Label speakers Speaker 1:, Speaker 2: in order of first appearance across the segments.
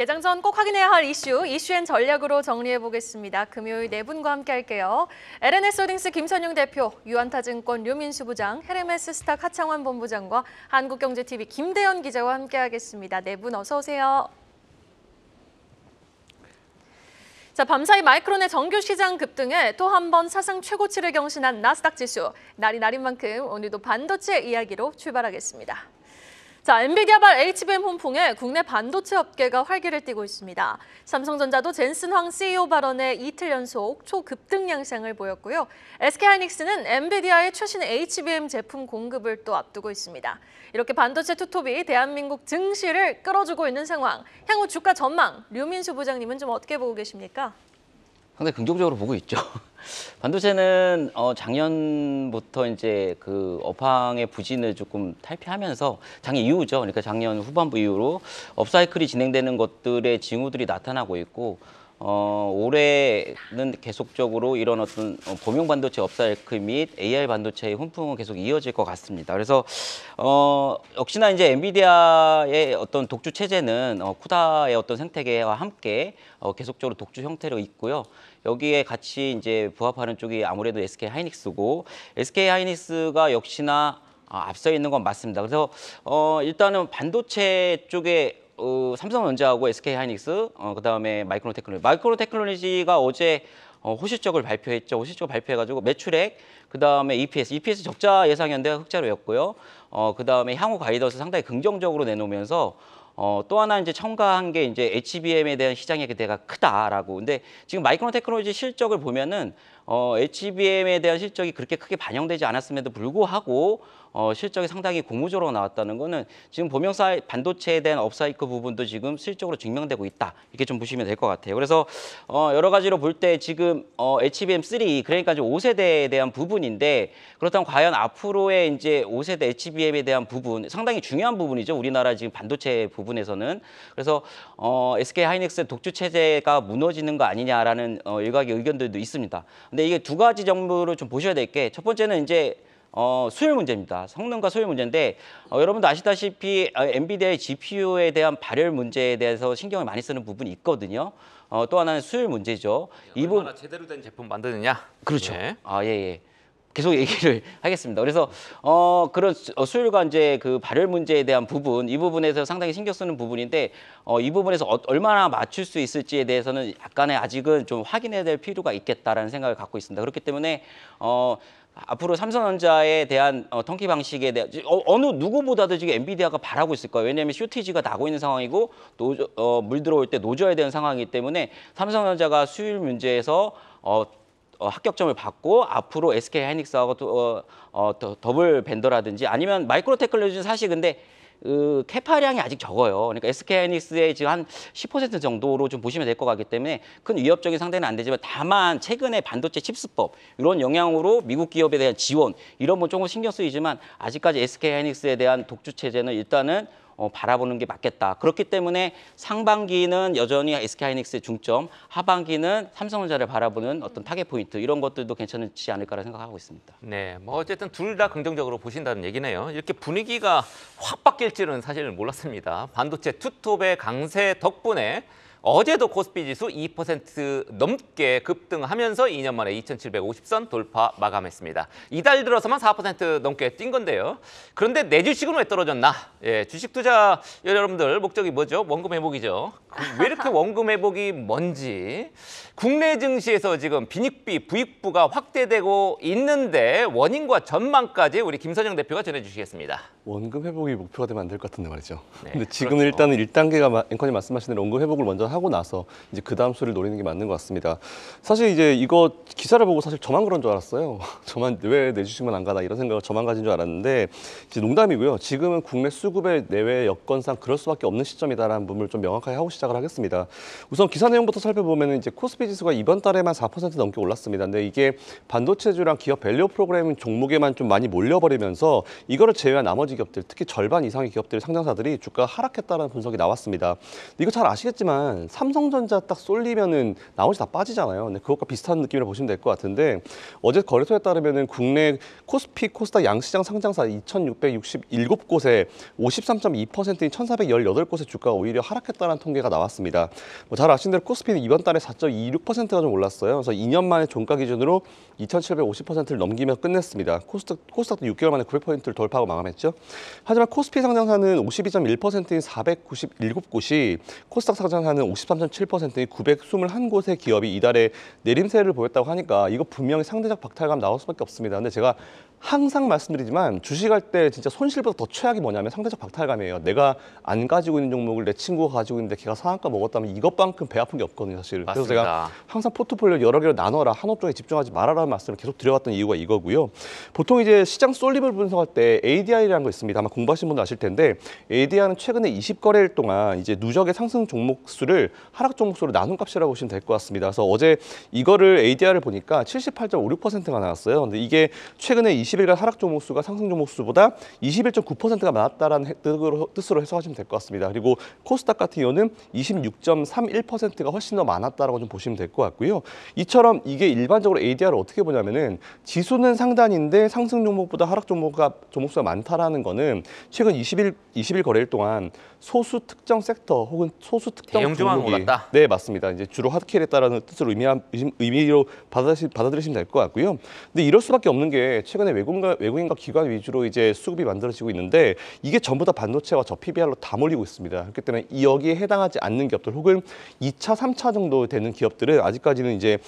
Speaker 1: 개장 전 꼭 확인해야 할 이슈엔 전략으로 정리해보겠습니다. 금요일 네 분과 함께 할게요. LNS홀딩스 김선용 대표, 유안타증권 류민수 부장, 헤르메스 스탁 하창환 본부장과 한국경제TV 김대현 기자와 함께하겠습니다. 네 분 어서 오세요. 자, 밤사이 마이크론의 정규 시장 급등에 또 한 번 사상 최고치를 경신한 나스닥 지수. 날이 날인 만큼 오늘도 반도체 이야기로 출발하겠습니다. 자, 엔비디아발 HBM 혼풍에 국내 반도체 업계가 활기를 띠고 있습니다. 삼성전자도 젠슨 황 CEO 발언에 이틀 연속 초급등 양상을 보였고요. SK하이닉스는 엔비디아의 최신 HBM 제품 공급을 또 앞두고 있습니다. 이렇게 반도체 투톱이 대한민국 증시를 끌어주고 있는 상황. 향후 주가 전망, 류민수 부장님은 좀 어떻게 보고 계십니까?
Speaker 2: 상당히 긍정적으로 보고 있죠. 반도체는 작년부터 이제 그 업황의 부진을 조금 탈피하면서 작년 이후죠. 그러니까 작년 후반부 이후로 업사이클이 진행되는 것들의 징후들이 나타나고 있고 올해는 계속적으로 이런 어떤 범용 반도체 업사이클 및 AI 반도체의 훈풍은 계속 이어질 것 같습니다. 그래서 역시나 이제 엔비디아의 어떤 독주 체제는 쿠다의 어떤 생태계와 함께 계속적으로 독주 형태로 있고요. 여기에 같이 이제 부합하는 쪽이 아무래도 SK하이닉스고 SK하이닉스가 역시나 앞서 있는 건 맞습니다. 그래서 일단은 반도체 쪽에 삼성전자하고 SK하이닉스, 그다음에 마이크로테크놀로지가 어제 호실적을 발표했죠. 호실적 발표해가지고 매출액, 그다음에 EPS 적자 예상연대가 흑자로였고요. 그다음에 향후 가이던스 상당히 긍정적으로 내놓으면서 또 하나 이제 첨가한 게 이제 HBM에 대한 시장의 기대가 크다라고. 근데 지금 마이크로테크놀로지 실적을 보면은 HBM에 대한 실적이 그렇게 크게 반영되지 않았음에도 불구하고 실적이 상당히 고무적으로 나왔다는 거는 지금 범용사 반도체에 대한 업사이클 부분도 지금 실적으로 증명되고 있다. 이렇게 좀 보시면 될 것 같아요. 그래서 여러 가지로 볼 때 지금 HBM3 그러니까 이제 5세대에 대한 부분인데 그렇다면 과연 앞으로의 이제 5세대 HBM에 대한 부분 상당히 중요한 부분이죠. 우리나라 지금 반도체 부분에서는. 그래서 SK하이닉스 독주 체제가 무너지는 거 아니냐라는 일각의 의견들도 있습니다. 근데 이게 두 가지 정도로 좀 보셔야 될 게 첫 번째는 이제 수율 문제입니다. 성능과 수율 문제인데 여러분도 아시다시피 엔비디아의 GPU에 대한 발열 문제에 대해서 신경을 많이 쓰는 부분이 있거든요. 또 하나는 수율 문제죠.
Speaker 3: 얼마나 제대로 된 제품 만드느냐.
Speaker 2: 그렇죠.
Speaker 3: 예.
Speaker 2: 예. 계속 얘기를 하겠습니다. 그래서 그런 수율과 이제 그 발열 문제에 대한 부분, 이 부분에서 상당히 신경 쓰는 부분인데 이 부분에서 얼마나 맞출 수 있을지에 대해서는 약간의 아직은 좀 확인해야 될 필요가 있겠다라는 생각을 갖고 있습니다. 그렇기 때문에 앞으로 삼성전자에 대한 턴키 방식에 대한 어느 누구보다도 지금 엔비디아가 바라고 있을 거예요. 왜냐하면 쇼티지가 나고 있는 상황이고 물 들어올 때 노져야 되는 상황이기 때문에 삼성전자가 수율 문제에서 합격점을 받고 앞으로 SK하이닉스하고 더블 벤더라든지 아니면 마이크로테크놀로지는 사실 근데 캐파량이 아직 적어요. 그러니까 SK하이닉스의 지금 한 10% 정도로 좀 보시면 될 것 같기 때문에 큰 위협적인 상대는 안 되지만 다만 최근에 반도체 칩스법 이런 영향으로 미국 기업에 대한 지원 이런 건 조금 신경 쓰이지만 아직까지 SK하이닉스에 대한 독주 체제는 일단은 바라보는 게 맞겠다. 그렇기 때문에 상반기는 여전히 SK하이닉스의 중점, 하반기는 삼성전자를 바라보는 어떤 타겟 포인트 이런 것들도 괜찮지 않을까라 생각하고 있습니다.
Speaker 3: 네, 뭐 어쨌든 둘 다 긍정적으로 보신다는 얘기네요. 이렇게 분위기가 확 바뀔 줄은 사실 몰랐습니다. 반도체 투톱의 강세 덕분에 어제도 코스피 지수 2% 넘게 급등하면서 2년 만에 2,750선 돌파 마감했습니다. 이달 들어서만 4% 넘게 뛴 건데요. 그런데 내 주식은 왜 떨어졌나? 예, 주식 투자 여러분들 목적이 뭐죠? 원금 회복이죠. 왜 이렇게 원금 회복이 뭔지 국내 증시에서 지금 빈익비, 부익부가 확대되고 있는데 원인과 전망까지 우리 김선영 대표가 전해주시겠습니다.
Speaker 4: 원금 회복이 목표가 되면 안 될 것 같은데 말이죠.
Speaker 3: 네,
Speaker 4: 근데 지금
Speaker 3: 그렇죠.
Speaker 4: 일단은 1단계가 앵커님 말씀하신 대로 원금 회복을 먼저 하고 나서 이제 그 다음 수를 노리는 게 맞는 것 같습니다. 사실 이제 이거 기사를 보고 사실 저만 그런 줄 알았어요. 저만 왜 내 주식만 안 가나 이런 생각을 저만 가진 줄 알았는데 이제 농담이고요. 지금은 국내 수급의 내외 여건상 그럴 수밖에 없는 시점이다라는 부분을 좀 명확하게 하고 시작을 하겠습니다. 우선 기사 내용부터 살펴보면 이제 코스피 지수가 이번 달에만 4% 넘게 올랐습니다. 근데 이게 반도체주랑 기업 밸류 프로그램 종목에만 좀 많이 몰려버리면서 이거를 제외한 나머지 기업들, 특히 절반 이상의 기업들, 상장사들이 주가가 하락했다는 분석이 나왔습니다. 이거 잘 아시겠지만 있지만 삼성전자 딱 쏠리면은 나머지 다 빠지잖아요. 근데 그것과 비슷한 느낌이라 보시면 될 것 같은데 어제 거래소에 따르면은 국내 코스피, 코스닥 양시장 상장사 2,667곳에 53.2%인 1,418곳의 주가가 오히려 하락했다는 통계가 나왔습니다. 잘 아시는 대로 코스피는 이번 달에 4.26%가 좀 올랐어요. 그래서 2년 만에 종가 기준으로 2,750%를 넘기며 끝냈습니다. 코스닥도 6개월 만에 900%를 돌파하고 마감했죠. 하지만 코스피 상장사는 52.1%인 497곳이 코스닥 상장사는 53.7%인 921곳의 기업이 이달에 내림세를 보였다고 하니까 이거 분명히 상대적 박탈감 나올 수밖에 없습니다. 근데 제가 항상 말씀드리지만 주식할 때 진짜 손실보다 더 최악이 뭐냐면 상대적 박탈감이에요. 내가 안 가지고 있는 종목을 내 친구가 가지고 있는데 걔가 상한가 먹었다면 이것만큼 배 아픈 게 없거든요, 사실.
Speaker 3: 맞습니다.
Speaker 4: 그래서 제가 항상 포트폴리오 여러 개로 나눠라, 한 업종에 집중하지 말아라는 말씀을 계속 드려왔던 이유가 이거고요. 보통 이제 시장 쏠림을 분석할 때 ADR이라는 거 있습니다. 아마 공부하신 분도 아실 텐데 ADR은 최근에 20거래일 동안 이제 누적의 상승 종목 수를 하락 종목 수로 나눈 값이라고 보시면 될 것 같습니다. 그래서 어제 이거를 ADR을 보니까 78.56%가 나왔어요. 근데 이게 최근에 20일간 하락 종목 수가 상승 종목 수보다 21.9%가 많았다라는 뜻으로 해석하시면 될 것 같습니다. 그리고 코스닥 같은 경우는 26.31%가 훨씬 더 많았다라고 좀 보시면 될 것 같고요. 이처럼 이게 일반적으로 ADR을 어떻게 보냐면은 지수는 상단인데 상승 종목보다 하락 종목수가 많다라는 거는 최근 20일 거래일 동안 소수 특정 섹터 혹은 소수 특정
Speaker 3: 대형주만
Speaker 4: 종목이
Speaker 3: 올랐다?
Speaker 4: 네, 맞습니다. 이제 주로 핫캐리했다라는 뜻으로 의미로 받아들이시면 될 것 같고요. 근데 이럴 수밖에 없는 게 최근에 외국인과 기관 위주로 이제 수급이 만들어지고 있는데 이게 전부 다 반도체와 저 PBR로 다 몰리고 있습니다. 그렇기 때문에 여기에 해당하지 않는 기업들 혹은 2차, 3차 정도 되는 기업들은 아직까지는 이제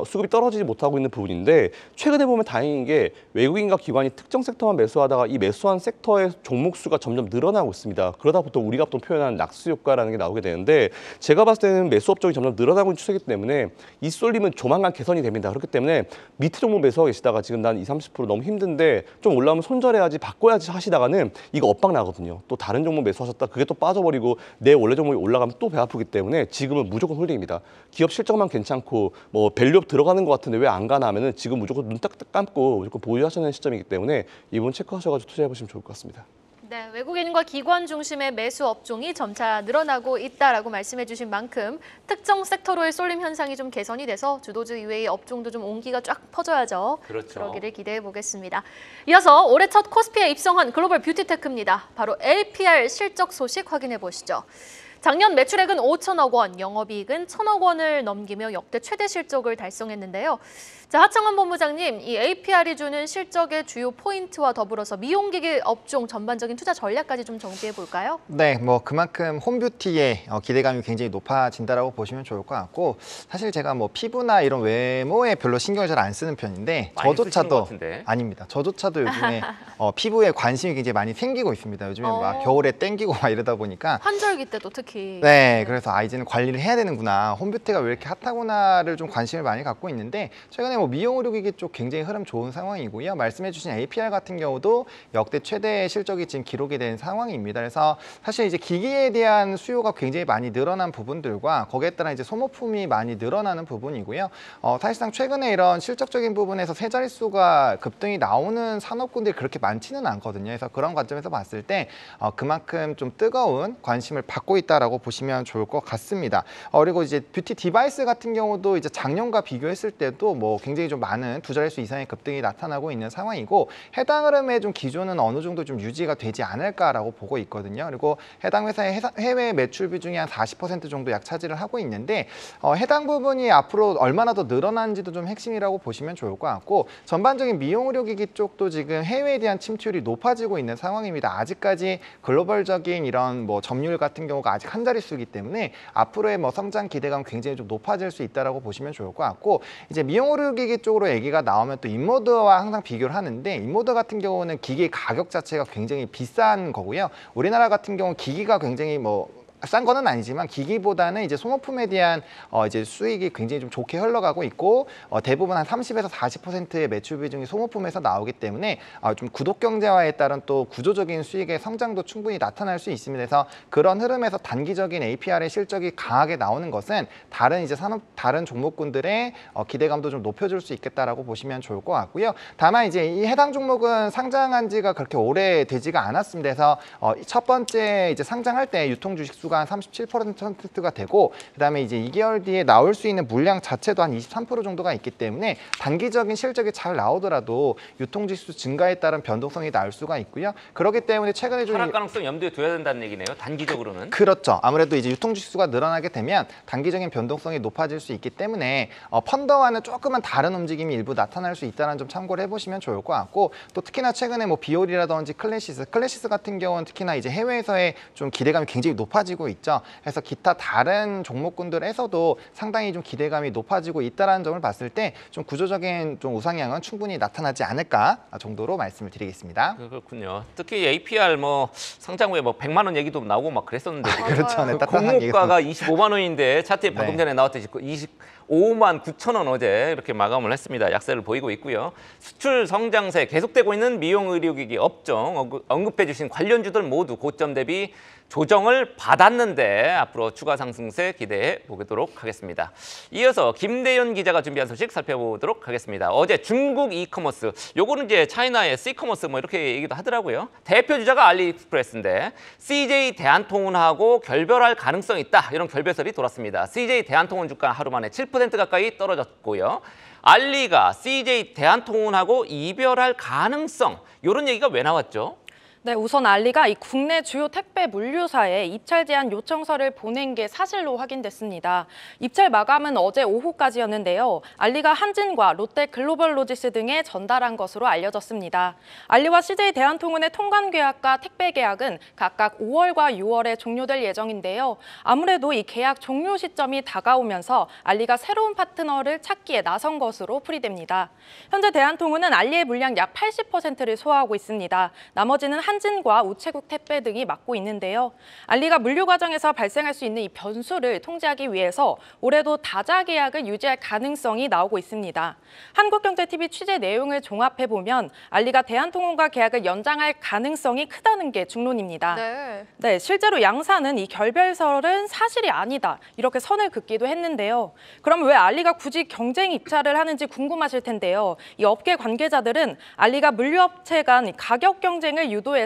Speaker 4: 수급이 떨어지지 못하고 있는 부분인데 최근에 보면 다행인 게 외국인과 기관이 특정 섹터만 매수하다가 이 매수한 섹터의 종목 수가 점점 늘어나고 있습니다. 그러다 보통 우리가 보통 표현하는 낙수 효과라는 게 나오게 되는데 제가 봤을 때는 매수 업종이 점점 늘어나고 있는 추세이기 때문에 이 쏠림은 조만간 개선이 됩니다. 그렇기 때문에 밑에 종목 매수하고 계시다가 지금 난 20-30% 너무 힘든데 좀 올라오면 손절해야지 바꿔야지 하시다가는 이거 엇박 나거든요. 또 다른 종목 매수하셨다 그게 또 빠져버리고 내 원래 종목이 올라가면 또 배 아프기 때문에 지금은 무조건 홀딩입니다. 기업 실적만 괜찮고 뭐 밸류업 들어가는 것 같은데 왜 안 가나 하면은 지금 무조건 눈 딱 감고 무조건 보유하시는 시점이기 때문에 이분 체크하셔가지고 투자해보시면 좋을 것 같습니다.
Speaker 1: 네, 외국인과 기관 중심의 매수 업종이 점차 늘어나고 있다라고 말씀해 주신 만큼 특정 섹터로의 쏠림 현상이 좀 개선이 돼서 주도주 이외의 업종도 좀 온기가 쫙 퍼져야죠.
Speaker 3: 그렇죠.
Speaker 1: 그러기를 기대해 보겠습니다. 이어서 올해 첫 코스피에 입성한 글로벌 뷰티테크입니다. 바로 APR 실적 소식 확인해 보시죠. 작년 매출액은 5천억 원, 영업이익은 1천억 원을 넘기며 역대 최대 실적을 달성했는데요. 자, 하창원 본부장님, 이 APR이 주는 실적의 주요 포인트와 더불어서 미용기기 업종 전반적인 투자 전략까지 좀 정비해 볼까요?
Speaker 5: 네, 뭐 그만큼 홈뷰티에 기대감이 굉장히 높아진다라고 보시면 좋을 것 같고 사실 제가 뭐 피부나 이런 외모에 별로 신경을 잘 안 쓰는 편인데
Speaker 3: 많이 쓰시는 것
Speaker 5: 저조차도
Speaker 3: 같은데.
Speaker 5: 아닙니다. 저조차도 요즘에 피부에 관심이 굉장히 많이 생기고 있습니다. 요즘에 막 겨울에 땡기고 막 이러다 보니까
Speaker 1: 환절기 때도 특히.
Speaker 5: 네, 그래서 이제는 관리를 해야 되는구나. 홈뷰티가 왜 이렇게 핫하구나를 좀 관심을 많이 갖고 있는데 최근에 뭐 미용 의료기기 쪽 굉장히 흐름 좋은 상황이고요. 말씀해주신 APR 같은 경우도 역대 최대 실적이 지금 기록이 된 상황입니다. 그래서 사실 이제 기기에 대한 수요가 굉장히 많이 늘어난 부분들과 거기에 따라 이제 소모품이 많이 늘어나는 부분이고요. 사실상 최근에 이런 실적적인 부분에서 세 자릿수가 급등이 나오는 산업군들이 그렇게 많지는 않거든요. 그래서 그런 관점에서 봤을 때 그만큼 좀 뜨거운 관심을 받고 있다라고 보시면 좋을 것 같습니다. 그리고 이제 뷰티 디바이스 같은 경우도 이제 작년과 비교했을 때도 뭐 굉장히 좀 많은 두 자릿수 이상의 급등이 나타나고 있는 상황이고 해당 흐름의 좀 기조는 어느 정도 좀 유지가 되지 않을까라고 보고 있거든요. 그리고 해당 회사의 해외 매출 비중이 한 40% 정도 약 차지를 하고 있는데 해당 부분이 앞으로 얼마나 더 늘어나는지도 좀 핵심이라고 보시면 좋을 것 같고 전반적인 미용 의료기기 쪽도 지금 해외에 대한 침투율이 높아지고 있는 상황입니다. 아직까지 글로벌적인 이런 뭐 점유율 같은 경우가 아직 한 자릿수이기 때문에 앞으로의 뭐 성장 기대감 굉장히 좀 높아질 수 있다라고 보시면 좋을 것 같고 이제 미용 의료기기 쪽으로 얘기가 나오면 또 인모드와 항상 비교를 하는데 인모드 같은 경우는 기기 가격 자체가 굉장히 비싼 거고요. 우리나라 같은 경우 기기가 굉장히 뭐 싼 거는 아니지만 기기보다는 이제 소모품에 대한 이제 수익이 굉장히 좀 좋게 흘러가고 있고 대부분 한 30에서 40%의 매출 비중이 소모품에서 나오기 때문에 좀 구독 경제화에 따른 또 구조적인 수익의 성장도 충분히 나타날 수 있습니다. 그래서 그런 흐름에서 단기적인 APR의 실적이 강하게 나오는 것은 다른 이제 다른 종목군들의 기대감도 좀 높여줄 수 있겠다라고 보시면 좋을 것 같고요. 다만 이제 이 해당 종목은 상장한 지가 그렇게 오래 되지가 않았습니다. 그래서 첫 번째 이제 상장할 때 유통 주식 수가 주수가 한 37%가 되고 그다음에 이제 2개월 뒤에 나올 수 있는 물량 자체도 한 23% 정도가 있기 때문에 단기적인 실적이 잘 나오더라도 유통지수 증가에 따른 변동성이 나올 수가 있고요. 그렇기 때문에 최근에 좀
Speaker 3: 하락 가능성 염두에 둬야 된다는 얘기네요. 단기적으로는.
Speaker 5: 그렇죠. 아무래도 이제 유통지수가 늘어나게 되면 단기적인 변동성이 높아질 수 있기 때문에 펀더와는 조금은 다른 움직임이 일부 나타날 수 있다는 점 참고를 해보시면 좋을 것 같고 또 특히나 최근에 뭐 비올이라든지 클래시스 같은 경우는 특히나 이제 해외에서의 좀 기대감이 굉장히 높아지고 있죠. 그래서 기타 다른 종목군들에서도 상당히 좀 기대감이 높아지고 있다는 점을 봤을 때 좀 구조적인 좀 우상향은 충분히 나타나지 않을까 정도로 말씀을 드리겠습니다.
Speaker 3: 그렇군요. 특히 APR 뭐 상장 후에 뭐 100만 원 얘기도 나오고 막 그랬었는데 지금.
Speaker 5: 그렇죠. 네, 따뜻한
Speaker 3: 공모가가 25만 원인데 차트에 방금
Speaker 5: 네.
Speaker 3: 전에 나왔듯이 25만 9천 원 어제 이렇게 마감을 했습니다. 약세를 보이고 있고요. 수출 성장세 계속되고 있는 미용 의료기기 업종 언급해 주신 관련주들 모두 고점 대비 조정을 받았는데 앞으로 추가 상승세 기대해 보도록 하겠습니다. 이어서 김대현 기자가 준비한 소식 살펴보도록 하겠습니다. 어제 중국 이커머스, 요거는 이제 차이나의 C커머스 뭐 이렇게 얘기도 하더라고요. 대표 주자가 알리익스프레스인데 CJ 대한통운하고 결별할 가능성이 있다. 이런 결별설이 돌았습니다. CJ 대한통운 주가 하루 만에 7% 가까이 떨어졌고요. 알리가 CJ 대한통운하고 이별할 가능성, 이런 얘기가 왜 나왔죠?
Speaker 6: 네, 우선 알리가 이 국내 주요 택배 물류사에 입찰 제한 요청서를 보낸 게 사실로 확인됐습니다. 입찰 마감은 어제 오후까지였는데요. 알리가 한진과 롯데 글로벌로지스 등에 전달한 것으로 알려졌습니다. 알리와 CJ 대한통운의 통관 계약과 택배 계약은 각각 5월과 6월에 종료될 예정인데요. 아무래도 이 계약 종료 시점이 다가오면서 알리가 새로운 파트너를 찾기에 나선 것으로 풀이됩니다. 현재 대한통운은 알리의 물량 약 80%를 소화하고 있습니다. 나머지는 한진과 우체국 택배 등이 맡고 있는데요. 알리가 물류 과정에서 발생할 수 있는 이 변수를 통제하기 위해서 올해도 다자 계약을 유지할 가능성이 나오고 있습니다. 한국경제TV 취재 내용을 종합해보면 알리가 대한통운과 계약을 연장할 가능성이 크다는 게 중론입니다. 네, 실제로 양사는 이 결별설은 사실이 아니다 이렇게 선을 긋기도 했는데요. 그럼 왜 알리가 굳이 경쟁 입찰을 하는지 궁금하실 텐데요. 이 업계 관계자들은 알리가 물류업체 간 가격 경쟁을 유도해서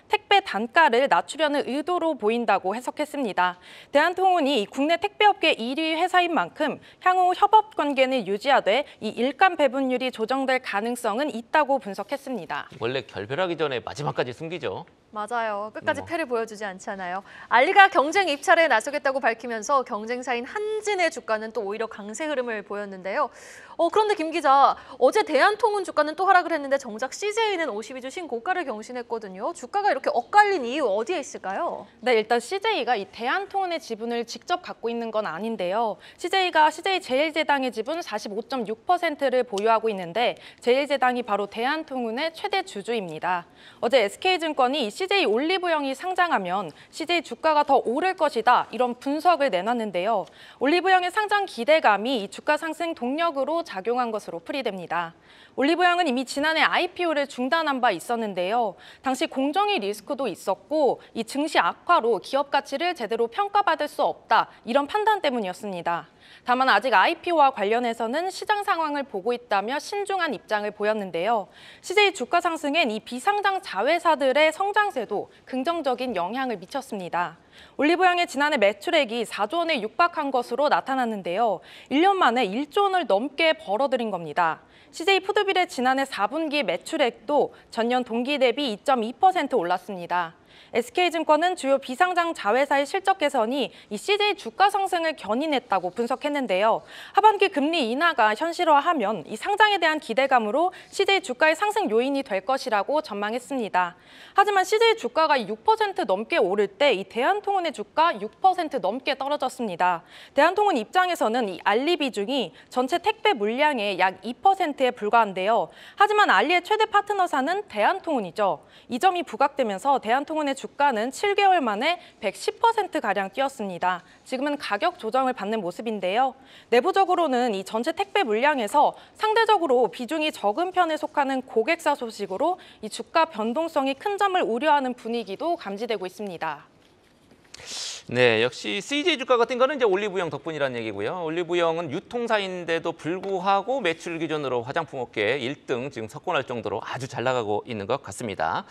Speaker 6: 택배 단가를 낮추려는 의도로 보인다고 해석했습니다. 대한통운이 국내 택배업계 1위 회사인 만큼 향후 협업 관계는 유지하되 이 일감 배분율이 조정될 가능성은 있다고 분석했습니다.
Speaker 3: 원래 결별하기 전에 마지막까지 숨기죠.
Speaker 1: 맞아요. 끝까지 패를 보여주지 않잖아요. 알리가 경쟁 입찰에 나서겠다고 밝히면서 경쟁사인 한진의 주가는 또 오히려 강세 흐름을 보였는데요. 그런데 김 기자, 어제 대한통운 주가는 또 하락을 했는데 정작 CJ는 52주 신고가를 경신했거든요. 주가가 이렇게 엇갈린 이유 어디에 있을까요?
Speaker 6: 네, 일단 CJ가 이 대한통운의 지분을 직접 갖고 있는 건 아닌데요. CJ가 CJ제일제당의 지분 45.6%를 보유하고 있는데 제일제당이 바로 대한통운의 최대 주주입니다. 어제 SK증권이 CJ 올리브영이 상장하면 CJ 주가가 더 오를 것이다 이런 분석을 내놨는데요. 올리브영의 상장 기대감이 이 주가 상승 동력으로 작용한 것으로 풀이됩니다. 올리브영은 이미 지난해 IPO를 중단한 바 있었는데요. 당시 공정위 리스크도 있었고 이 증시 악화로 기업 가치를 제대로 평가받을 수 없다 이런 판단 때문이었습니다. 다만 아직 IPO와 관련해서는 시장 상황을 보고 있다며 신중한 입장을 보였는데요. CJ 주가 상승엔 이 비상장 자회사들의 성장세도 긍정적인 영향을 미쳤습니다. 올리브영의 지난해 매출액이 4조 원에 육박한 것으로 나타났는데요. 1년 만에 1조 원을 넘게 벌어들인 겁니다. CJ 푸드빌의 지난해 4분기 매출액도 전년 동기 대비 2.2% 올랐습니다. SK증권은 주요 비상장 자회사의 실적 개선이 이 CJ 주가 상승을 견인했다고 분석했는데요. 하반기 금리 인하가 현실화하면 이 상장에 대한 기대감으로 CJ 주가의 상승 요인이 될 것이라고 전망했습니다. 하지만 CJ 주가가 6% 넘게 오를 때 이 대한통운의 주가 6% 넘게 떨어졌습니다. 대한통운 입장에서는 이 알리 비중이 전체 택배 물량의 약 2%에 불과한데요. 하지만 알리의 최대 파트너사는 대한통운이죠. 이 점이 부각되면서 대한통운의 주가는 7개월 만에 110%가량 뛰었습니다. 지금은 가격 조정을 받는 모습인데요. 내부적으로는 이 전체 택배 물량에서 상대적으로 비중이 적은 편에 속하는 고객사 소식으로 이 주가 변동성이 큰 점을 우려하는 분위기도 감지되고 있습니다.
Speaker 3: 네, 역시 CJ 주가가 뛴 거는 이제 올리브영 덕분이라는 얘기고요. 올리브영은 유통사인데도 불구하고 매출 기준으로 화장품 업계 1등 지금 석권할 정도로 아주 잘 나가고 있는 것 같습니다.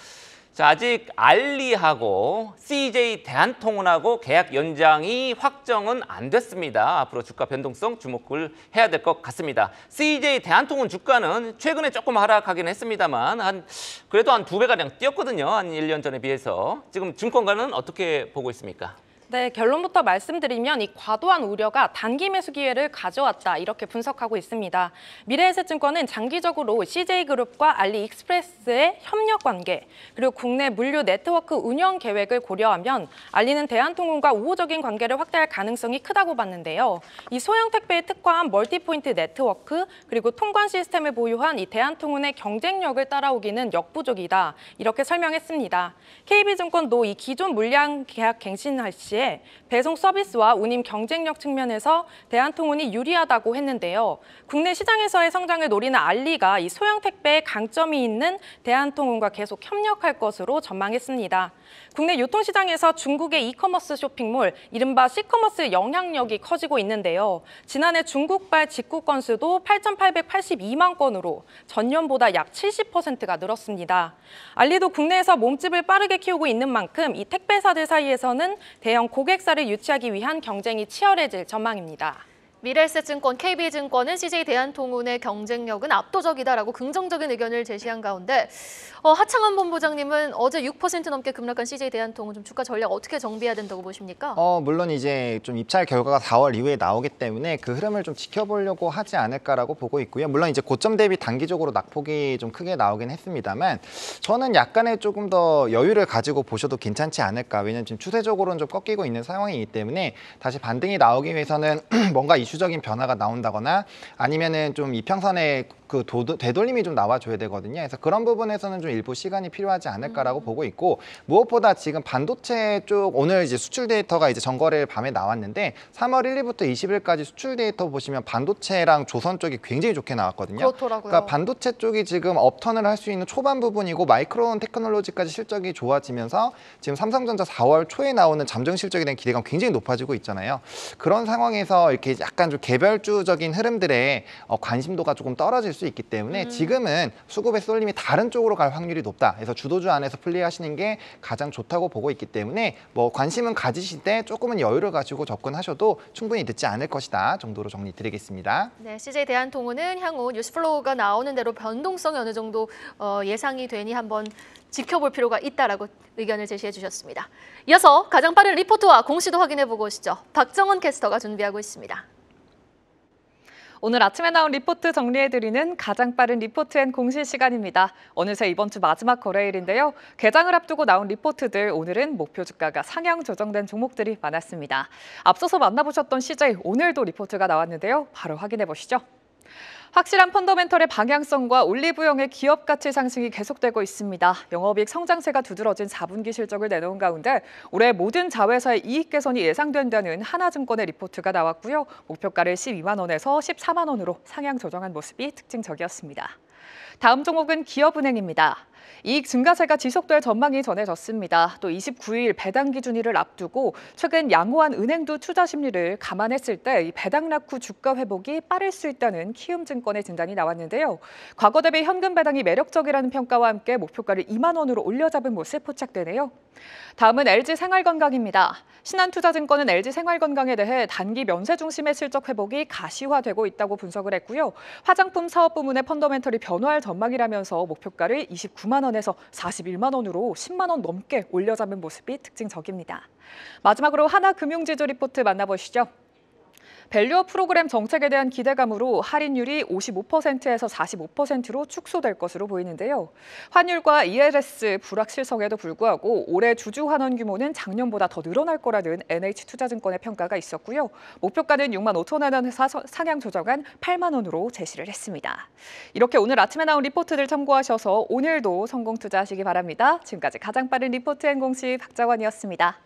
Speaker 3: 자, 아직 알리하고 CJ 대한통운하고 계약 연장이 확정은 안 됐습니다. 앞으로 주가 변동성 주목을 해야 될 것 같습니다. CJ 대한통운 주가는 최근에 조금 하락하긴 했습니다만 그래도 한 2배가량 뛰었거든요. 한 1년 전에 비해서. 지금 증권가는 어떻게 보고 있습니까?
Speaker 6: 네, 결론부터 말씀드리면 이 과도한 우려가 단기 매수 기회를 가져왔다 이렇게 분석하고 있습니다. 미래에셋증권은 장기적으로 CJ그룹과 알리익스프레스의 협력 관계 그리고 국내 물류 네트워크 운영 계획을 고려하면 알리는 대한통운과 우호적인 관계를 확대할 가능성이 크다고 봤는데요. 이 소형 택배에 특화한 멀티포인트 네트워크 그리고 통관 시스템을 보유한 이 대한통운의 경쟁력을 따라오기는 역부족이다 이렇게 설명했습니다. KB증권도 이 기존 물량 계약 갱신할 시에 배송 서비스와 운임 경쟁력 측면에서 대한통운이 유리하다고 했는데요. 국내 시장에서의 성장을 노리는 알리가 이 소형 택배에 강점이 있는 대한통운과 계속 협력할 것으로 전망했습니다. 국내 유통시장에서 중국의 이커머스 쇼핑몰, 이른바 C커머스 영향력이 커지고 있는데요. 지난해 중국발 직구 건수도 8,882만 건으로 전년보다 약 70%가 늘었습니다. 알리도 국내에서 몸집을 빠르게 키우고 있는 만큼 이 택배사들 사이에서는 대형 고객사를 유치하기 위한 경쟁이 치열해질 전망입니다.
Speaker 1: 미래에셋증권, KB증권은 CJ 대한통운의 경쟁력은 압도적이다라고 긍정적인 의견을 제시한 가운데 하창원 본부장님은 어제 6% 넘게 급락한 CJ 대한통운 좀 주가 전략 어떻게 정비해야 된다고 보십니까?
Speaker 5: 물론 이제 좀 입찰 결과가 4월 이후에 나오기 때문에 그 흐름을 좀 지켜보려고 하지 않을까라고 보고 있고요. 물론 이제 고점 대비 단기적으로 낙폭이 좀 크게 나오긴 했습니다만 저는 약간의 조금 더 여유를 가지고 보셔도 괜찮지 않을까. 왜냐하면 지금 추세적으로는 좀 꺾이고 있는 상황이기 때문에 다시 반등이 나오기 위해서는 뭔가 이슈적인 변화가 나온다거나 아니면은 좀 이평선의 그 되돌림이 좀 나와줘야 되거든요. 그래서 그런 부분에서는 좀 일부 시간이 필요하지 않을까라고 보고 있고 무엇보다 지금 반도체 쪽 오늘 이제 수출 데이터가 이제 전거래일 밤에 나왔는데 3월 1일부터 20일까지 수출 데이터 보시면 반도체랑 조선 쪽이 굉장히 좋게 나왔거든요.
Speaker 1: 그렇더라고요.
Speaker 5: 그러니까 반도체 쪽이 지금 업턴을 할 수 있는 초반 부분이고 마이크론 테크놀로지까지 실적이 좋아지면서 지금 삼성전자 4월 초에 나오는 잠정 실적에 대한 기대감 굉장히 높아지고 있잖아요. 그런 상황에서 이렇게 약간 좀 개별주적인 흐름들에 관심도가 조금 떨어질 수 있기 때문에 지금은 수급의 쏠림이 다른 쪽으로 갈 확률이 높다. 그래서 주도주 안에서 플레이하시는 게 가장 좋다고 보고 있기 때문에 뭐 관심은 가지실 때 조금은 여유를 가지고 접근하셔도 충분히 늦지 않을 것이다 정도로 정리드리겠습니다.
Speaker 1: 네, CJ 대한통운은 향후 뉴스플로우가 나오는 대로 변동성이 어느 정도 예상이 되니 한번 지켜볼 필요가 있다라고 의견을 제시해 주셨습니다. 이어서 가장 빠른 리포트와 공시도 확인해보고 오시죠. 박정원 캐스터가 준비하고 있습니다.
Speaker 7: 오늘 아침에 나온 리포트 정리해드리는 가장 빠른 리포트 앤 공시 시간입니다. 어느새 이번 주 마지막 거래일인데요. 개장을 앞두고 나온 리포트들 오늘은 목표 주가가 상향 조정된 종목들이 많았습니다. 앞서서 만나보셨던 CJ 오늘도 리포트가 나왔는데요. 바로 확인해 보시죠. 확실한 펀더멘털의 방향성과 올리브영의 기업 가치 상승이 계속되고 있습니다. 영업이익 성장세가 두드러진 4분기 실적을 내놓은 가운데 올해 모든 자회사의 이익 개선이 예상된다는 하나증권의 리포트가 나왔고요. 목표가를 12만 원에서 14만 원으로 상향 조정한 모습이 특징적이었습니다. 다음 종목은 기업은행입니다. 이익 증가세가 지속될 전망이 전해졌습니다. 또 29일 배당 기준일을 앞두고 최근 양호한 은행도 투자 심리를 감안했을 때 이 배당락 후 주가 회복이 빠를 수 있다는 키움증권의 진단이 나왔는데요. 과거 대비 현금 배당이 매력적이라는 평가와 함께 목표가를 2만 원으로 올려잡은 모습 포착되네요. 다음은 LG생활건강입니다. 신한투자증권은 LG생활건강에 대해 단기 면세 중심의 실적 회복이 가시화되고 있다고 분석을 했고요. 화장품 사업 부문의 펀더멘털이 변화할 전망이라면서 목표가를 29만 원에서 41만 원으로 10만 원 넘게 올려잡은 모습이 특징적입니다. 마지막으로 하나금융지주 리포트 만나보시죠. 밸류업 프로그램 정책에 대한 기대감으로 할인율이 55%에서 45%로 축소될 것으로 보이는데요. 환율과 ELS 불확실성에도 불구하고 올해 주주 환원 규모는 작년보다 더 늘어날 거라는 NH투자증권의 평가가 있었고요. 목표가는 6만 5천 원에서 상향 조정한 8만 원으로 제시를 했습니다. 이렇게 오늘 아침에 나온 리포트들 참고하셔서 오늘도 성공 투자하시기 바랍니다. 지금까지 가장 빠른 리포트 앤 공시 박정원이었습니다.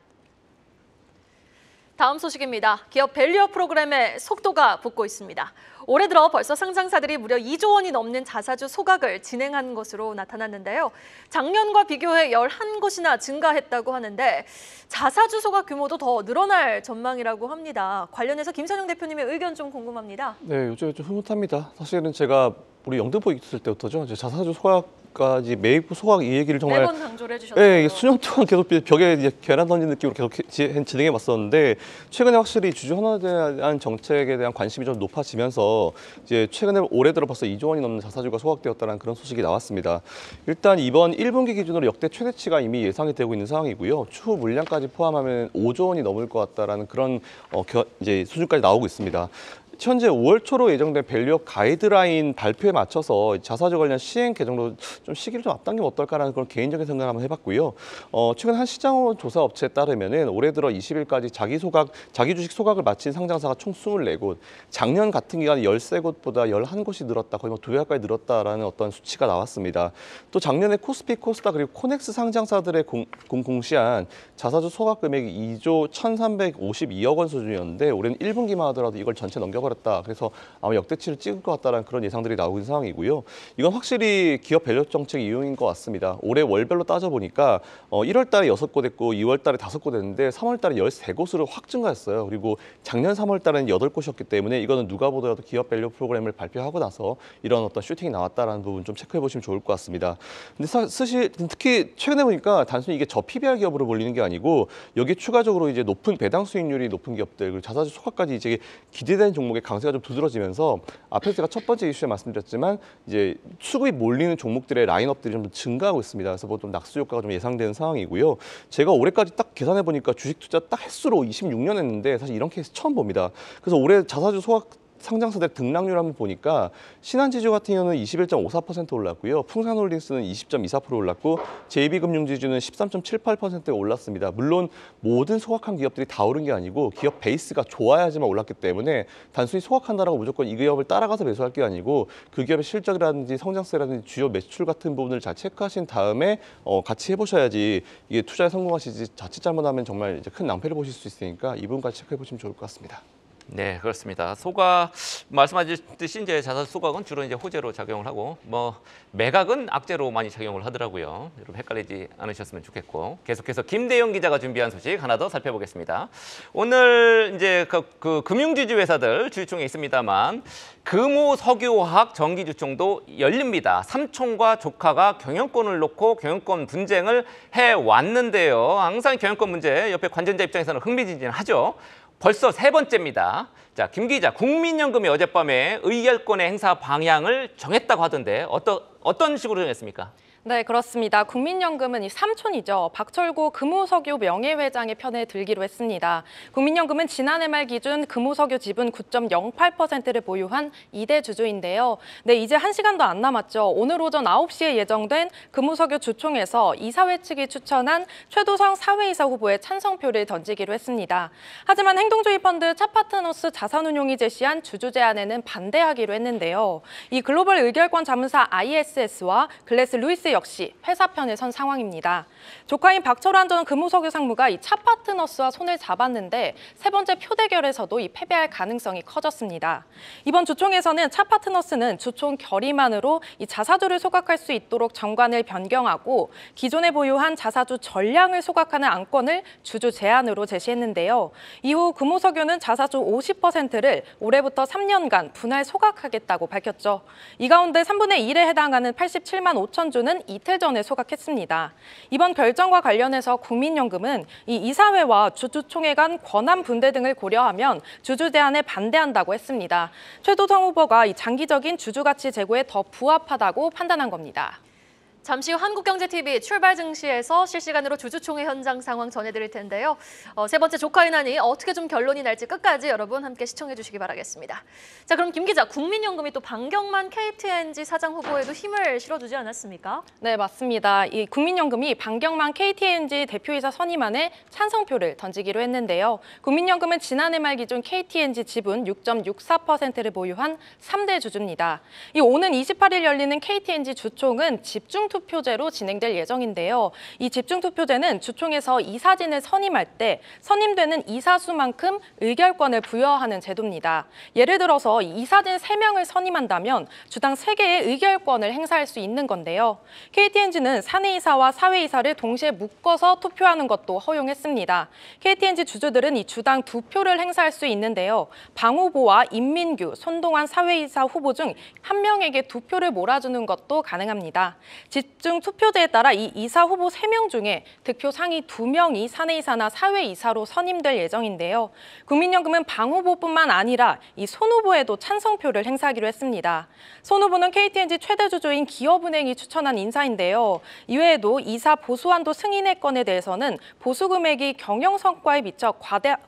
Speaker 1: 다음 소식입니다. 기업 밸류업 프로그램의 속도가 붙고 있습니다. 올해 들어 벌써 상장사들이 무려 2조 원이 넘는 자사주 소각을 진행한 것으로 나타났는데요. 작년과 비교해 11곳이나 증가했다고 하는데 자사주 소각 규모도 더 늘어날 전망이라고 합니다. 관련해서 김선영 대표님의 의견 좀 궁금합니다.
Speaker 4: 네, 요즘 좀 흐뭇합니다. 사실은 제가 우리 영등포 있을 때부터죠. 이제 자사주 소각까지 매입 소각 이 얘기를 정말
Speaker 1: 매번 강조를 해주셨어요.
Speaker 4: 예, 이게 수년 동안 계속 벽에 이제 계란 던진 느낌으로 계속 진행해 왔었는데 최근에 확실히 주주 환원에 대한 정책에 대한 관심이 좀 높아지면서 이제 최근에 올해 들어 벌써 2조 원이 넘는 자사주가 소각되었다는 그런 소식이 나왔습니다. 일단 이번 1분기 기준으로 역대 최대치가 이미 예상이 되고 있는 상황이고요. 추후 물량까지 포함하면 5조 원이 넘을 것 같다라는 그런 이제 수준까지 나오고 있습니다. 현재 5월 초로 예정된 밸류업 가이드라인 발표에 맞춰서 자사주 관련 시행 개정도 좀 시기를 좀 앞당기면 어떨까라는 그런 개인적인 생각을 한번 해봤고요. 최근 한 시장원 조사 업체에 따르면은 올해 들어 20일까지 자기 주식 소각을 마친 상장사가 총 24곳, 작년 같은 기간 13곳보다 11곳이 늘었다, 거의 뭐 2배가까지 늘었다라는 어떤 수치가 나왔습니다. 또 작년에 코스피, 코스닥 그리고 코넥스 상장사들의 공시한 자사주 소각 금액이 2조 1,352억 원 수준이었는데 올해는 1분기만 하더라도 이걸 전체 넘겨버렸다. 그래서 아마 역대치를 찍을 것 같다는 그런 예상들이 나오고 있는 상황이고요. 이건 확실히 기업 밸류 정책 이용인 것 같습니다. 올해 월별로 따져보니까 1월 달에 6곳 했고 2월 달에 5곳 했는데 3월 달에 13곳으로 확 증가했어요. 그리고 작년 3월 달에는 8곳이었기 때문에 이거는 누가 보더라도 기업 밸류 프로그램을 발표하고 나서 이런 어떤 슈팅이 나왔다는 부분 좀 체크해 보시면 좋을 것 같습니다. 근데 사실 특히 최근에 보니까 단순히 이게 저PBR 기업으로 몰리는 게 아니고 여기에 추가적으로 이제 높은 배당 수익률이 높은 기업들 그리고 자사주 소각까지 이제 기대되는 종목의 강세가 좀 두드러지면서 앞에서 제가 첫 번째 이슈에 말씀드렸지만 이제 수급이 몰리는 종목들의 라인업들이 좀 증가하고 있습니다. 그래서 뭐 좀 낙수 효과가 좀 예상되는 상황이고요. 제가 올해까지 딱 계산해 보니까 주식 투자 딱 횟수로 26년 했는데 사실 이런 케이스 처음 봅니다. 그래서 올해 자사주 소각 상장사들 등락률 한번 보니까 신한지주 같은 경우는 21.54% 올랐고요. 풍산홀딩스는 20.24% 올랐고 JB금융지주는 13.78%에 올랐습니다. 물론 모든 소각한 기업들이 다 오른 게 아니고 기업 베이스가 좋아야지만 올랐기 때문에 단순히 소각한다라고 무조건 이 기업을 따라가서 매수할 게 아니고 그 기업의 실적이라든지 성장세라든지 주요 매출 같은 부분을 잘 체크하신 다음에 같이 해보셔야지 이게 투자에 성공하시지 자칫 잘못하면 정말 이제 큰 낭패를 보실 수 있으니까 이 부분까지 체크해 보시면 좋을 것 같습니다.
Speaker 3: 네, 그렇습니다. 소각 말씀하셨듯이 이제 자사주 소각은 주로 이제 호재로 작용을 하고 뭐 매각은 악재로 많이 작용을 하더라고요. 여러분 헷갈리지 않으셨으면 좋겠고 계속해서 김대영 기자가 준비한 소식 하나 더 살펴보겠습니다. 오늘 이제 그 금융지주 회사들 주주총회 있습니다만 금호석유화학 정기주총도 열립니다. 삼촌과 조카가 경영권을 놓고 경영권 분쟁을 해왔는데요. 항상 경영권 문제 옆에 관전자 입장에서는 흥미진진하죠. 벌써 3번째입니다. 자, 김 기자, 국민연금이 어젯밤에 의결권의 행사 방향을 정했다고 하던데 어떤 식으로 정했습니까?
Speaker 6: 네, 그렇습니다. 국민연금은 이 삼촌이죠. 박철구 금호석유 명예회장의 편에 들기로 했습니다. 국민연금은 지난해 말 기준 금호석유 지분 9.08%를 보유한 2대 주주인데요. 네, 이제 1시간도 안 남았죠. 오늘 오전 9시에 예정된 금호석유 주총에서 이사회 측이 추천한 최도성 사회이사 후보의 찬성표를 던지기로 했습니다. 하지만 행동주의 펀드 차파트너스 자산운용이 제시한 주주 제안에는 반대하기로 했는데요. 이 글로벌 의결권 자문사 ISS와 글래스 루이스 역시 회사 편에 선 상황입니다. 조카인 박철환 전 금호석유 상무가 이 차파트너스와 손을 잡았는데 세 번째 표대결에서도 이 패배할 가능성이 커졌습니다. 이번 주총에서는 차파트너스는 주총 결의만으로 이 자사주를 소각할 수 있도록 정관을 변경하고 기존에 보유한 자사주 전량을 소각하는 안건을 주주 제안으로 제시했는데요. 이후 금호석유는 자사주 50%를 올해부터 3년간 분할 소각하겠다고 밝혔죠. 이 가운데 3분의 1에 해당하는 87만 5천 주는 이틀 전에 소각했습니다. 이번 결정과 관련해서 국민연금은 이 이사회와 주주총회 간 권한 분배 등을 고려하면 주주 제안에 반대한다고 했습니다. 최도성 후보가 이 장기적인 주주 가치 제고에 더 부합하다고 판단한 겁니다.
Speaker 1: 잠시 후 한국경제TV 출발 증시에서 실시간으로 주주총회 현장 상황 전해드릴 텐데요. 세 번째 조카인안이 어떻게 좀 결론이 날지 끝까지 여러분 함께 시청해 주시기 바라겠습니다. 자, 그럼 김 기자, 국민연금이 또 방경만 KTNG 사장 후보에도 힘을 실어주지 않았습니까?
Speaker 6: 네, 맞습니다. 이 국민연금이 방경만 KTNG 대표이사 선임안에 찬성표를 던지기로 했는데요. 국민연금은 지난해 말 기준 KTNG 지분 6.64%를 보유한 3대 주주입니다. 이 오는 28일 열리는 KTNG 주총은 집중 집중투표제로 진행될 예정인데요. 이 집중투표제는 주총에서 이사진을 선임할 때 선임되는 이사수만큼 의결권을 부여하는 제도입니다. 예를 들어서 이사진 3명을 선임한다면 주당 3개의 의결권을 행사할 수 있는 건데요. KTNG는 사내이사와 사회이사를 동시에 묶어서 투표하는 것도 허용했습니다. KTNG 주주들은 이 주당 2표를 행사할 수 있는데요. 방 후보와 임민규, 손동환 사회이사 후보 중 한 명에게 2표를 몰아주는 것도 가능합니다. 집중 투표제에 따라 이 이사 후보 3명 중에 득표 상위 2명이 사내이사나 사회이사로 선임될 예정인데요. 국민연금은 방 후보뿐만 아니라 이 손 후보에도 찬성표를 행사하기로 했습니다. 손 후보는 KTNG 최대 주주인 기업은행이 추천한 인사인데요. 이외에도 이사 보수한도 승인의 건에 대해서는 보수 금액이 경영 성과에 미쳐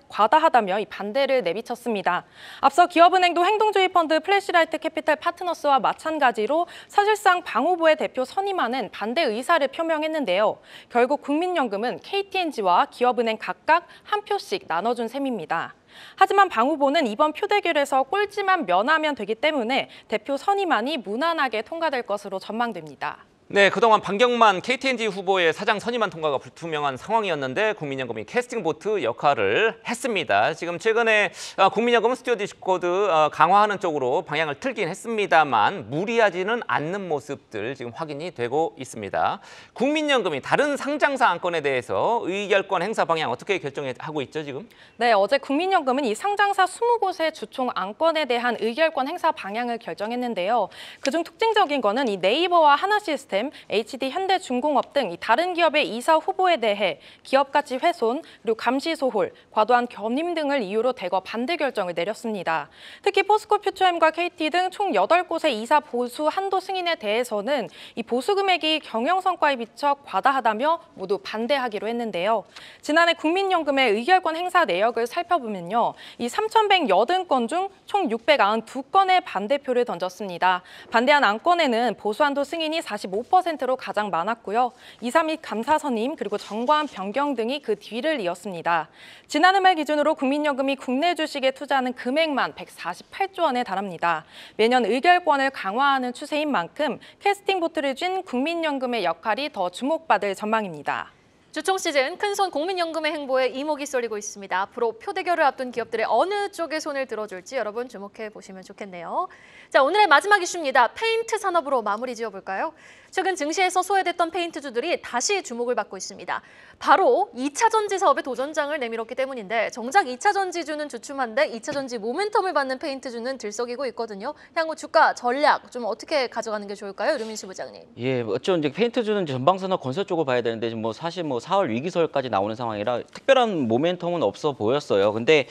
Speaker 6: 과다하다며 반대를 내비쳤습니다. 앞서 기업은행도 행동주의 펀드 플래시라이트 캐피탈 파트너스와 마찬가지로 사실상 방 후보의 대표 선임하는 반대 의사를 표명했는데요. 결국 국민연금은 KTNG와 기업은행 각각 한 표씩 나눠준 셈입니다. 하지만 방 후보는 이번 표대결에서 꼴찌만 면하면 되기 때문에 대표 선임안이 무난하게 통과될 것으로 전망됩니다.
Speaker 3: 네, 그동안 반경만 KTNG 후보의 사장 선임안 통과가 불투명한 상황이었는데 국민연금이 캐스팅 보트 역할을 했습니다. 지금 최근에 국민연금은 스튜어드 디스코드 강화하는 쪽으로 방향을 틀긴 했습니다만 무리하지는 않는 모습들 지금 확인이 되고 있습니다. 국민연금이 다른 상장사 안건에 대해서 의결권 행사 방향 어떻게 결정하고 있죠, 지금?
Speaker 6: 네, 어제 국민연금은 이 상장사 20곳의 주총 안건에 대한 의결권 행사 방향을 결정했는데요. 그중 특징적인 거는 이 네이버와 하나시스템, HD 현대중공업 등 다른 기업의 이사 후보에 대해 기업 가치 훼손, 그리고 감시 소홀, 과도한 견임 등을 이유로 대거 반대 결정을 내렸습니다. 특히 포스코 퓨처엠과 KT 등 총 8곳의 이사 보수 한도 승인에 대해서는 이 보수 금액이 경영 성과에 비춰 과다하다며 모두 반대하기로 했는데요. 지난해 국민연금의 의결권 행사 내역을 살펴보면요. 이 3,180건 중 총 692건의 반대표를 던졌습니다. 반대한 안건에는 보수 한도 승인이 45%로 가장 많았고요. 이사 및 감사 선임 그리고 정관 변경 등이 그 뒤를 이었습니다. 지난해 말 기준으로 국민연금이 국내 주식에 투자하는 금액만 148조 원에 달합니다. 매년 의결권을 강화하는 추세인 만큼 캐스팅 보트를 쥔 국민연금의 역할이 더 주목받을 전망입니다.
Speaker 1: 주총 시즌 큰손 국민연금의 행보에 이목이 쏠리고 있습니다. 앞으로 표대결을 앞둔 기업들의 어느 쪽에 손을 들어줄지 여러분 주목해 보시면 좋겠네요. 자, 오늘의 마지막 이슈입니다. 페인트 산업으로 마무리 지어볼까요? 최근 증시에서 소외됐던 페인트주들이 다시 주목을 받고 있습니다. 바로 2차 전지 사업에 도전장을 내밀었기 때문인데 정작 2차 전지주는 주춤한데 2차 전지 모멘텀을 받는 페인트주는 들썩이고 있거든요. 향후 주가 전략 좀 어떻게 가져가는 게 좋을까요? 류민수 부장님.
Speaker 2: 예, 어쩌면 이제 페인트주는 전방산업 건설 쪽을 봐야 되는데 지금 사실 4월 위기설까지 나오는 상황이라 특별한 모멘텀은 없어 보였어요. 근데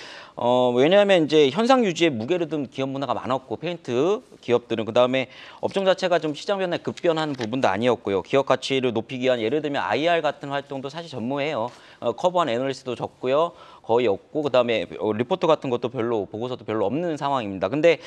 Speaker 2: 왜냐하면 이제 현상 유지에 무게를 둔 기업 문화가 많았고 페인트 기업들은 그다음에 업종 자체가 좀 시장 변화에 급변한 부분도 아니었고요. 기업 가치를 높이기 위한 예를 들면 IR 같은 활동도 사실 전무해요. 커버한 애널리스트도 적고요. 거의 없고 그다음에 리포트 같은 것도 별로 보고서도 별로 없는 상황입니다. 근데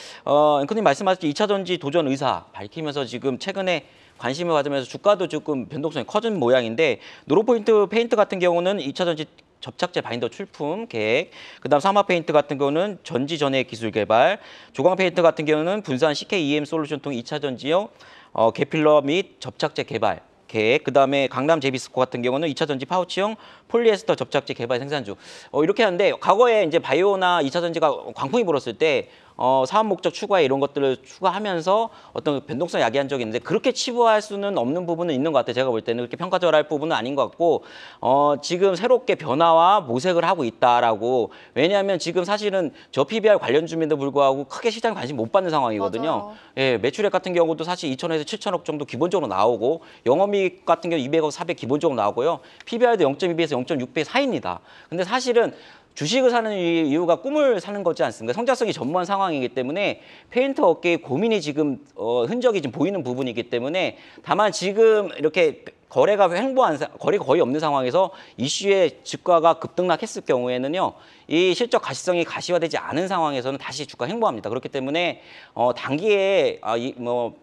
Speaker 2: 앵커님 말씀하셨듯이 2차 전지 도전 의사 밝히면서 지금 최근에 관심을 받으면서 주가도 조금 변동성이 커진 모양인데 노로포인트 페인트 같은 경우는 2차 전지 접착제 바인더 출품 계획, 그다음 사마 페인트 같은 경우는 전지 전해 기술 개발, 조광 페인트 같은 경우는 분산 CKEM 솔루션 통 2차 전지용 개필러 및 접착제 개발 계획, 그다음에 강남 제비스코 같은 경우는 2차 전지 파우치용 폴리에스터 접착제 개발 생산주 이렇게 하는데 과거에 이제 바이오나 2차 전지가 광풍이 불었을 때 사업 목적 추가에 이런 것들을 추가하면서 어떤 변동성 야기한 적이 있는데 그렇게 치부할 수는 없는 부분은 있는 것 같아요. 제가 볼 때는 그렇게 평가절하할 부분은 아닌 것 같고 지금 새롭게 변화와 모색을 하고 있다라고. 왜냐하면 지금 사실은 저 PBR 관련주임에도 불구하고 크게 시장 관심 못 받는 상황이거든요.
Speaker 1: 맞아요.
Speaker 2: 예, 매출액 같은 경우도 사실 2천에서 7천억 정도 기본적으로 나오고 영업이익 같은 경우 200억, 400 기본적으로 나오고요. PBR도 0.2배에서 0.6배 사이입니다. 근데 사실은 주식을 사는 이유가 꿈을 사는 거지 않습니까? 성장성이 전무한 상황이기 때문에 페인트 업계의 고민이 지금 흔적이 좀 보이는 부분이기 때문에 다만 지금 이렇게 거래가 거래가 거의 없는 상황에서 이슈의 주가가 급등락했을 경우에는요, 이 실적 가시성이 가시화되지 않은 상황에서는 다시 주가 횡보합니다. 그렇기 때문에 단기에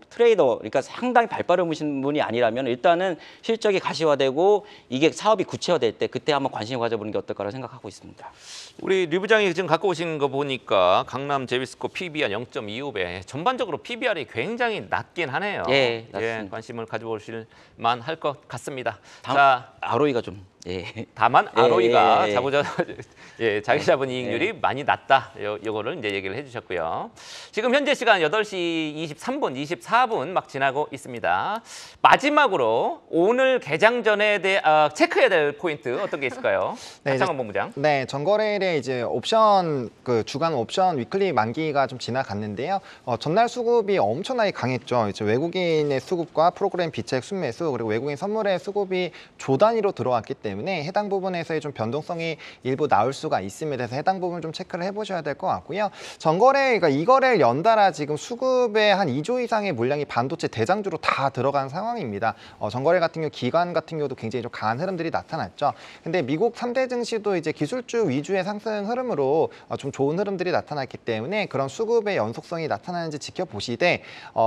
Speaker 2: 트레이더, 그러니까 상당히 발빠르신 분이 아니라면 일단은 실적이 가시화되고 이게 사업이 구체화될 때 그때 한번 관심을 가져보는 게 어떨까라고 생각하고 있습니다.
Speaker 3: 우리 류 부장이 지금 갖고 오신 거 보니까 강남 제비스코 PBR 0.25배. 전반적으로 PBR이 굉장히 낮긴 하네요.
Speaker 2: 예, 낮습니다.
Speaker 3: 관심을 가져보실 만할 것 같습니다.
Speaker 2: 자, ROE가 좀
Speaker 3: 다만 ROE가
Speaker 2: 예.
Speaker 3: 자기 자본 이익률이 많이 낮다. 요거를 이제 얘기를 해주셨고요. 지금 현재 시간 8시 23분, 24분 막 지나고 있습니다. 마지막으로 오늘 개장 전에 체크해야 될 포인트 어떤 게 있을까요? 박상원 본부장.
Speaker 5: 네, 전거래일에 이제 옵션 주간 옵션 위클리 만기가 좀 지나갔는데요. 전날 수급이 엄청나게 강했죠. 이제 외국인의 수급과 프로그램 비책 순매수 그리고 외국인 선물의 수급이 조 단위로 들어왔기 때문에 해당 부분에서의 좀 변동성이 일부 나올 수가 있습니다. 그래서 해당 부분 좀 체크를 해보셔야 될 것 같고요. 전거래, 그러니까 이거래일 연달아 지금 수급의 한 2조 이상의 물량이 반도체 대장주로 다 들어간 상황입니다. 전거래 같은 경우 기관 같은 경우도 굉장히 좀 강한 흐름들이 나타났죠. 근데 미국 3대 증시도 이제 기술주 위주의 상승 흐름으로 좀 좋은 흐름들이 나타났기 때문에 그런 수급의 연속성이 나타나는지 지켜보시되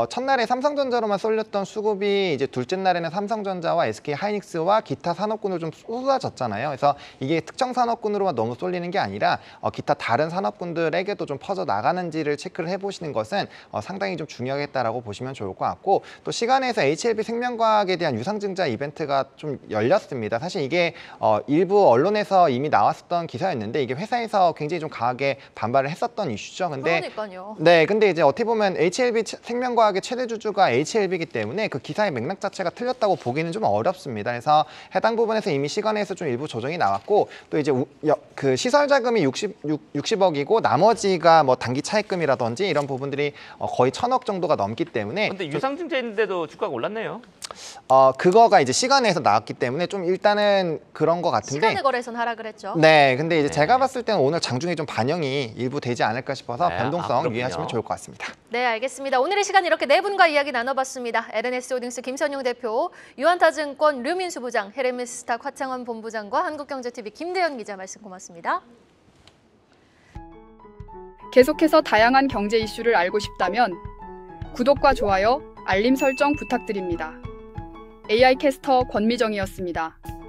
Speaker 5: 첫날에 삼성전자로만 쏠렸던 수급이 이제 둘째 날에는 삼성전자와 SK하이닉스와 기타 산업군을 좀 쏟아졌잖아요. 그래서 이게 특정 산업군으로만 너무 쏠리는 게 아니라 기타 다른 산업군들에게도 좀 퍼져 나가는지를 체크를 해보시는 것은 상당히 좀 중요하겠다라고 보시면 좋을 것 같고, 또 시간에서 HLB 생명과학에 대한 유상증자 이벤트가 좀 열렸습니다. 사실 이게 일부 언론에서 이미 나왔었던 기사였는데 이게 회사에서 굉장히 좀 강하게 반발을 했었던 이슈죠. 근데
Speaker 1: 그러니까요.
Speaker 5: 네, 근데 이제 어떻게 보면 HLB 생명과학의 최대 주주가 HLB이기 때문에 그 기사의 맥락 자체가 틀렸다고 보기는 좀 어렵습니다. 그래서 해당 부분에서 이미 시간에서 좀 일부 조정이 나왔고, 또 이제 그 시설 자금이 60억이고 나머지가 뭐 단기 차입금이라든지 이런 부분들이 거의 1,000억 정도가 넘기 때문에.
Speaker 3: 근데 유상증자인데도 주가가 올랐네요.
Speaker 5: 그거가 이제 시간에서 나왔기 때문에 좀 일단은 그런 것 같은데.
Speaker 1: 시간의 거래에서는 하락을 했죠.
Speaker 5: 네, 근데 이제 제가 봤을 때는 오늘 장중에 좀 반영이 일부 되지 않을까 싶어서 변동성
Speaker 3: 그렇군요.
Speaker 5: 유의하시면 좋을 것 같습니다.
Speaker 1: 네, 알겠습니다. 오늘 이 시간 이렇게 네 분과 이야기 나눠봤습니다. LNS홀딩스 김선용 대표, 유한타증권 류민수 부장, 헤르메스스탁 화창원 본부장과 한국경제TV 김대현 기자 말씀 고맙습니다.
Speaker 8: 계속해서 다양한 경제 이슈를 알고 싶다면 구독과 좋아요, 알림 설정 부탁드립니다. AI 캐스터 권미정이었습니다.